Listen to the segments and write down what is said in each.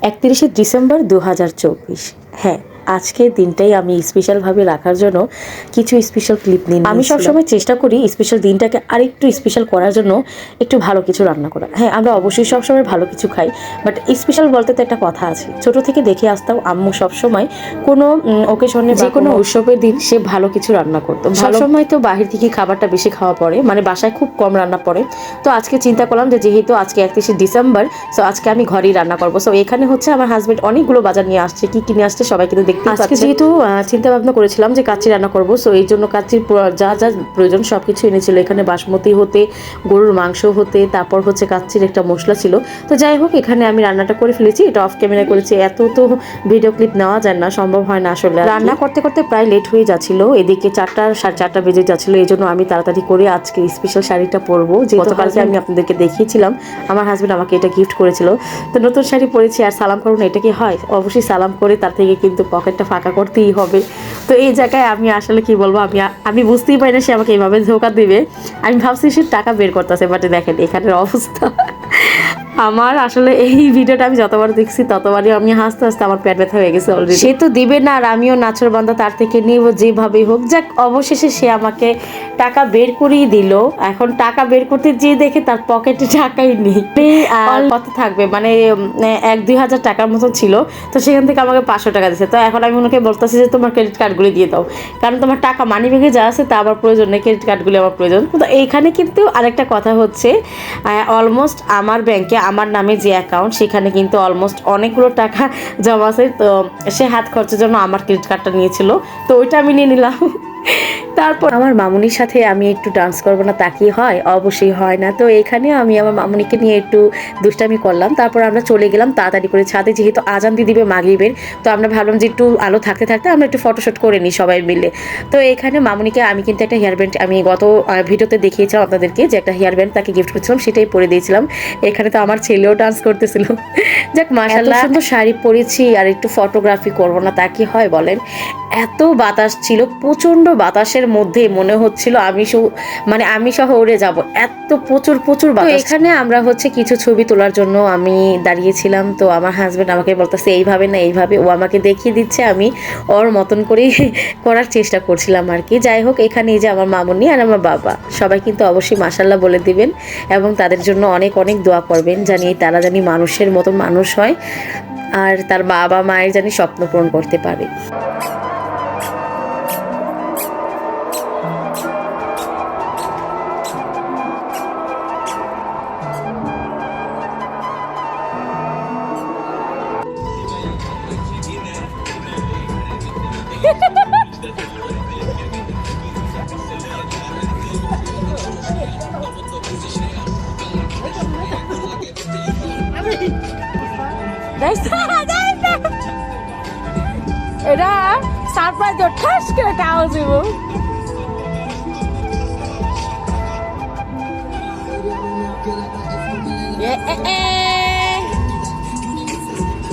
31শে December 2024। হ্যাঁ, আজকের দিনটাই আমি স্পেশালভাবে রাখার জন্য কিছু স্পেশাল ক্লিপ নিয়ে আমি সবসময় চেষ্টা করি স্পেশাল দিনটাকে আরেকটু স্পেশাল করার জন্য একটু ভালো কিছু রান্না করা। হ্যাঁ, আমরা অবশ্যই সবসময় ভালো কিছু খাই, বাট স্পেশাল বলতে তো একটা কথা আছে। ছোট থেকে দেখে আসতাম আম্মু সবসময় কোনো ওকেশনে যে কোনো উৎসবের দিন সে ভালো কিছু রান্না করতো। সবসময় তো বাহির থেকে খাবারটা বেশি খাওয়া পড়ে, মানে বাসায় খুব কম রান্না পড়ে। তো আজকে চিন্তা করলাম যে যেহেতু আজকে 31শে ডিসেম্বর, সো আজকে আমি ঘরেই রান্না করবো। সো এখানে হচ্ছে আমার হাজবেন্ড অনেকগুলো বাজার নিয়ে আসছে, কি কিনে আসছে সবাই কিন্তু দেখতে পাচ্ছে। আজকে যেহেতু চিন্তা ভাবনা করেছিলাম যে কাচ্চি রান্না করবো, সো এই জন্য কাচ্চির যা যা প্রয়োজন সব কিছু এনেছিল। এখানে বাসমতি হতে, গরুর মাংস হতে, তারপর হচ্ছে কাচ্চির একটা মশলা ছিল। তো যাই হোক, এখানে আমি রান্নাটা করে ফেলেছি। এটা অফ ক্যামেরা করেছি, এত তো ভিডিও ক্লিপ নেওয়া যায় না, সম্ভব হয় না আসলে। রান্না করতে করতে প্রায় লেট হয়ে যাচ্ছিল, এদিকে 4টা সাড়ে 4টা বেজে যাচ্ছিল। এই জন্য আমি তাড়াতাড়ি করে আজকে স্পেশাল শাড়িটা পরবো, যে গতকালকে আমি আপনাদেরকে দেখিয়েছিলাম। আমার হাজবেন্ড আমাকে এটা গিফট করেছিল, তো নতুন শাড়ি পরেছি। আর সালাম করুন, এটা কি হয়? অবশ্যই সালাম করে তার থেকে কিন্তু পকেটটা ফাঁকা করতেই হবে। তো এই জায়গায় আমি আসলে কি বলবো, আমি বুঝতেই পারি না সে আমাকে এইভাবে ধোকা দিবে। আমি ভাবছি সে টাকা বের করতেছে, বাট দেখেন এখানের অবস্থা। আমার আসলে এই ভিডিওটা আমি যতবার দেখছি ততবারই আমি হাসতে হাসতে আমার পেট ব্যথা হয়ে গেছে অলরেডি। সে তো দিবে না, আর আমিও নাচর বান্ধা তার থেকে নিব যেভাবেই হোক। যাক, অবশেষে সে আমাকে টাকা বের করেই দিল। এখন টাকা বের করতে যেয়ে দেখে তার পকেটে টাকাই নেই। কত থাকবে, মানে 1-2 হাজার টাকার মতো ছিল। তো সেখান থেকে আমাকে 500 টাকা দিচ্ছে। তো এখন আমি ওনাকে বলতেছি যে তোমার ক্রেডিট কার্ডগুলি দিয়ে দাও, কারণ তোমার টাকা মানি ব্যাগে যা আছে তা আমার প্রয়োজন নেই, ক্রেডিট কার্ডগুলি আমার প্রয়োজন। তো এইখানে কিন্তু আরেকটা কথা হচ্ছে, অলমোস্ট আমার ব্যাংকে আমার নামে যে অ্যাকাউন্ট, সেখানে কিন্তু অলমোস্ট অনেকগুলো টাকা জমা আছে। তো সে হাত খরচের জন্য আমার ক্রেডিট কার্ডটা নিয়েছিল, তো ওইটা আমি নিয়ে নিলাম। তারপর আমার মামুনির সাথে আমি একটু ডান্স করবো না তা কি হয়? অবশ্যই হয় না। তো এখানে আমি আমার মামুনিকে নিয়ে একটু দুষ্টামি করলাম। তারপর আমরা চলে গেলাম তাড়াতাড়ি করে ছাদে, যেহেতু আজান দিয়ে দিবে মাগরিবের। তো আমরা ভাবলাম যে একটু আলো থাকতে থাকতে আমরা একটু ফটোশ্যুট করে নিই সবাই মিলে। তো এখানে মামুনিকে আমি কিন্তু একটা হেয়ার ব্যান্ড, আমি গত ভিডিওতে দেখিয়েছিলাম আপনাদেরকে যে একটা হেয়ার ব্যান্ড তাকে গিফট করছিলাম, সেটাই পরে দিয়েছিলাম। এখানে তো আমার ছেলেও ডান্স করতেছিল। যাক, মাশাআল্লাহ, সুন্দর শাড়ি পরেছি আর একটু ফটোগ্রাফি করবো না তা কি হয় বলেন? এত বাতাস ছিল, প্রচণ্ড বাতাসের মধ্যে মনে হচ্ছিল আমি সহ উড়ে যাব, এত প্রচুর বাতাস। এখানে আমরা হচ্ছে কিছু ছবি তোলার জন্য আমি দাঁড়িয়েছিলাম। তো আমার হাজবেন্ড আমাকে বলতেছে এইভাবে না এইভাবে, ও আমাকে দেখিয়ে দিচ্ছে, আমি ওর মতন করেই করার চেষ্টা করছিলাম আর কি। যাই হোক, এখানে এই যে আমার মামুনি আর আমার বাবা সবাই কিন্তু অবশ্যই মাশাআল্লাহ বলে দিবেন এবং তাদের জন্য অনেক অনেক দোয়া করবেন, জানি তারা জানি মানুষের মতো মানুষ হয় আর তার বাবা মায়ের জানি স্বপ্ন পূরণ করতে পারে। এটা সারপ্রাইজ, ঠাস করে একটা আওয়াজ দিব।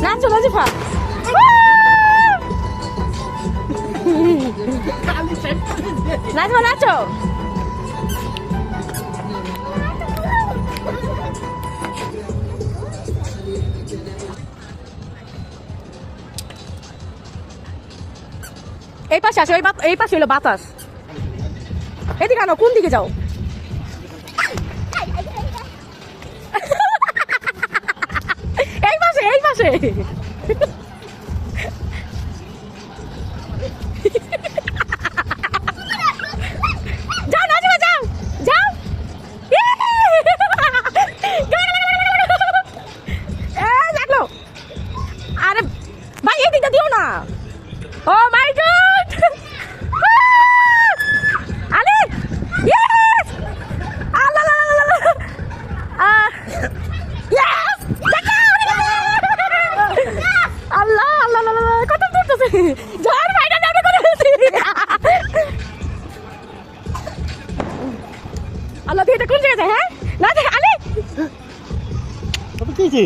নাচো নাচো ফা, নাচো নাচো। এই পাশে আসো, এই পাশে হলো বাতাস। এদিকে আনো, কোন দিকে যাও? এই পাশে যাও, নাচবে যাও যাও। লাগলো। আরে ভাই, এই দিকটা দিও না। ও মাই গড, আরে ইয়েস, আল্লাহ আল্লাহ আল্লাহ আল্লাহ, কত দূরতেছে ঝড়, ভাইটা নামে করে ফেলছি। আল্লাহ, তুই এটা কোন জায়গায় যায়? হ্যাঁ না দেখ আলে কি